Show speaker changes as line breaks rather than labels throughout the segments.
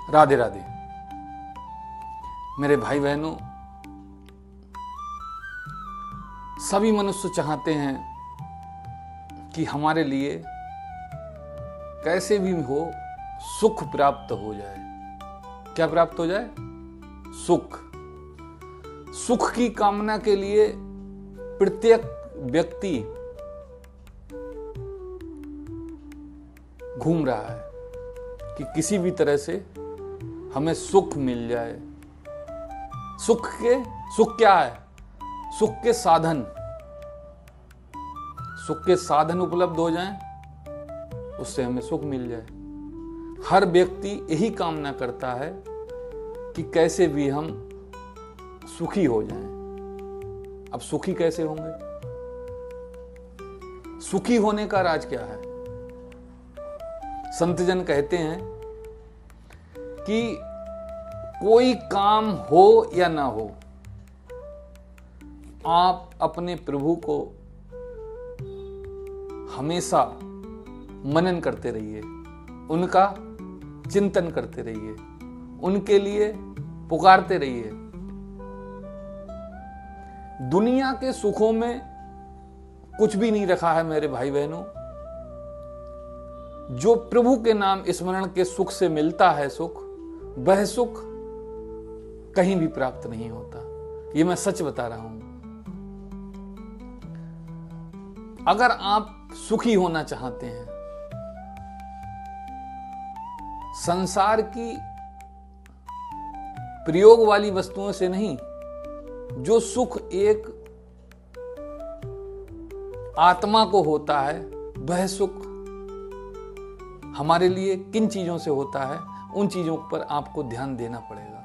राधे राधे। मेरे भाई बहनों, सभी मनुष्य चाहते हैं कि हमारे लिए कैसे भी हो सुख प्राप्त हो जाए। क्या प्राप्त हो जाए? सुख। सुख की कामना के लिए प्रत्येक व्यक्ति घूम रहा है कि किसी भी तरह से हमें सुख मिल जाए। सुख क्या है? सुख के साधन उपलब्ध हो जाएं, उससे हमें सुख मिल जाए। हर व्यक्ति यही कामना करता है कि कैसे भी हम सुखी हो जाएं। अब सुखी कैसे होंगे? सुखी होने का राज क्या है? संतजन कहते हैं कि कोई काम हो या ना हो, आप अपने प्रभु को हमेशा मनन करते रहिए, उनका चिंतन करते रहिए, उनके लिए पुकारते रहिए। दुनिया के सुखों में कुछ भी नहीं रखा है मेरे भाई बहनों। जो प्रभु के नाम स्मरण के सुख से मिलता है सुख, वह सुख कहीं भी प्राप्त नहीं होता। ये मैं सच बता रहा हूं। अगर आप सुखी होना चाहते हैं, संसार की प्रयोग वाली वस्तुओं से नहीं, जो सुख एक आत्मा को होता है, वह सुख हमारे लिए किन चीजों से होता है, उन चीजों पर आपको ध्यान देना पड़ेगा।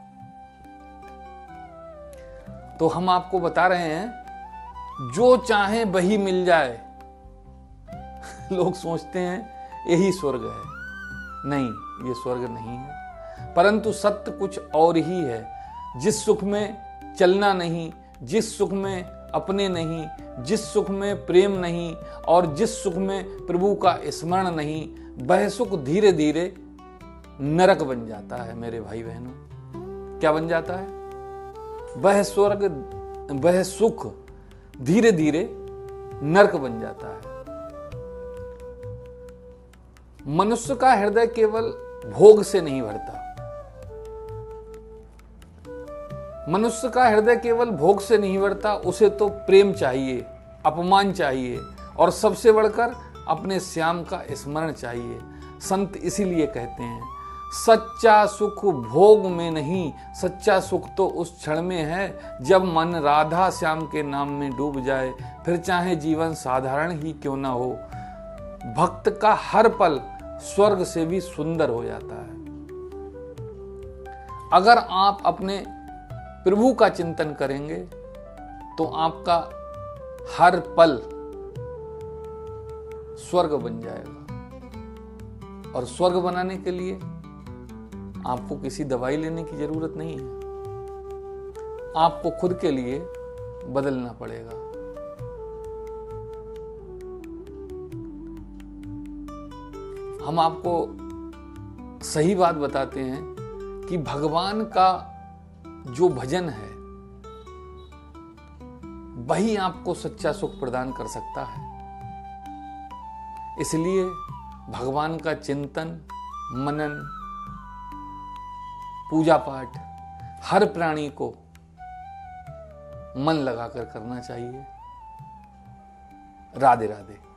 तो हम आपको बता रहे हैं, जो चाहे वही मिल जाए। लोग सोचते हैं यही स्वर्ग है। नहीं, ये स्वर्ग नहीं है, परंतु सत्य कुछ और ही है। जिस सुख में चलना नहीं, जिस सुख में अपने नहीं, जिस सुख में प्रेम नहीं और जिस सुख में प्रभु का स्मरण नहीं, वह सुख धीरे धीरे नरक बन जाता है मेरे भाई बहनों। क्या बन जाता है? वह स्वर्ग, वह सुख धीरे धीरे नरक बन जाता है। मनुष्य का हृदय केवल भोग से नहीं भरता। मनुष्य का हृदय केवल भोग से नहीं भरता, उसे तो प्रेम चाहिए, अपमान चाहिए और सबसे बढ़कर अपने श्याम का स्मरण चाहिए। संत इसीलिए कहते हैं, सच्चा सुख भोग में नहीं, सच्चा सुख तो उस क्षण में है जब मन राधा श्याम के नाम में डूब जाए, फिर चाहे जीवन साधारण ही क्यों ना हो। भक्त का हर पल स्वर्ग से भी सुंदर हो जाता है। अगर आप अपने प्रभु का चिंतन करेंगे तो आपका हर पल स्वर्ग बन जाएगा। और स्वर्ग बनाने के लिए आपको किसी दवाई लेने की जरूरत नहीं है, आपको खुद के लिए बदलना पड़ेगा। हम आपको सही बात बताते हैं कि भगवान का जो भजन है वही आपको सच्चा सुख प्रदान कर सकता है। इसलिए भगवान का चिंतन, मनन, पूजा पाठ हर प्राणी को मन लगाकर करना चाहिए। राधे राधे।